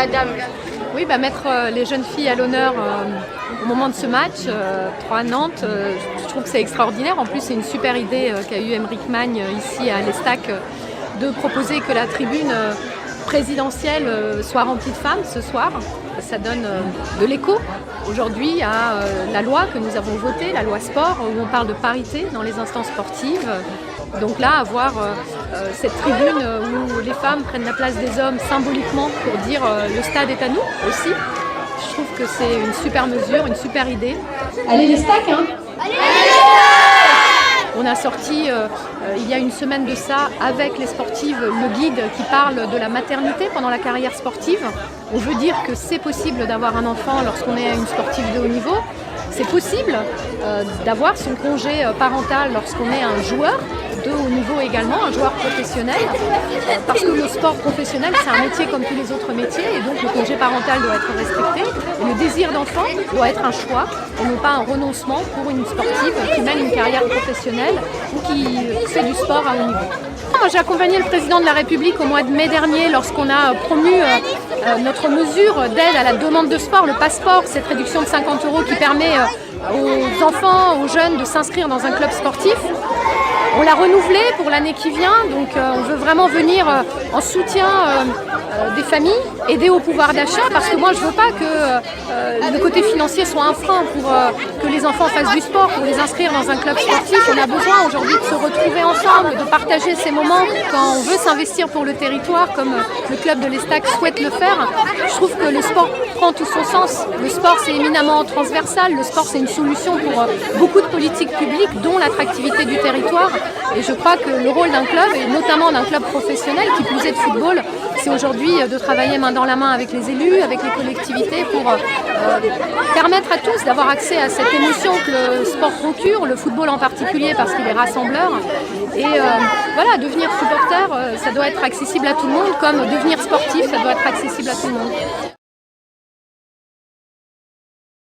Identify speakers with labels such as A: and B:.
A: madame.
B: Oui, mettre les jeunes filles à l'honneur au moment de ce match, 3 à Nantes, je trouve que c'est extraordinaire. En plus, c'est une super idée qu'a eu Aymeric Magne ici à l'Estac de proposer que la tribune présidentielle soit remplie de femmes ce soir. Ça donne de l'écho aujourd'hui à la loi que nous avons votée, la loi sport, où on parle de parité dans les instances sportives. Donc là, avoir cette tribune où les femmes prennent la place des hommes symboliquement pour dire le stade est à nous aussi, je trouve que c'est une super mesure, une super idée. Allez les stacks, hein. Allez. On a sorti il y a une semaine de ça avec les sportives le guide qui parle de la maternité pendant la carrière sportive. On veut dire que c'est possible d'avoir un enfant lorsqu'on est une sportive de haut niveau. C'est possible d'avoir son congé parental lorsqu'on est un joueur de haut niveau également, un joueur professionnel, parce que le sport professionnel c'est un métier comme tous les autres métiers et donc le congé parental doit être respecté et le désir d'enfant doit être un choix et non pas un renoncement pour une sportive qui mène une carrière professionnelle ou qui fait du sport à haut niveau. Moi, j'ai accompagné le président de la République au mois de mai dernier lorsqu'on a promu notre mesure d'aide à la demande de sport, le passeport, cette réduction de 50 € qui permet aux enfants, aux jeunes de s'inscrire dans un club sportif. On l'a renouvelé pour l'année qui vient, donc on veut vraiment venir en soutien des familles, aider au pouvoir d'achat, parce que moi je ne veux pas que le côté financier soit un frein pour que les enfants fassent du sport, pour les inscrire dans un club sportif. On a besoin aujourd'hui de se retrouver ensemble, de partager ces moments quand on veut s'investir pour le territoire, comme le club de l'Estac souhaite le faire. Je trouve que le sport prend tout son sens. Le sport c'est éminemment transversal, le sport c'est une solution pour beaucoup de politiques publiques, dont l'attractivité du territoire. Et je crois que le rôle d'un club, et notamment d'un club professionnel, qui plus est de football, c'est aujourd'hui de travailler main dans la main avec les élus, avec les collectivités, pour permettre à tous d'avoir accès à cette émotion que le sport procure, le football en particulier parce qu'il est rassembleur. Et voilà, devenir supporter, ça doit être accessible à tout le monde, comme devenir sportif, ça doit être accessible à tout le monde.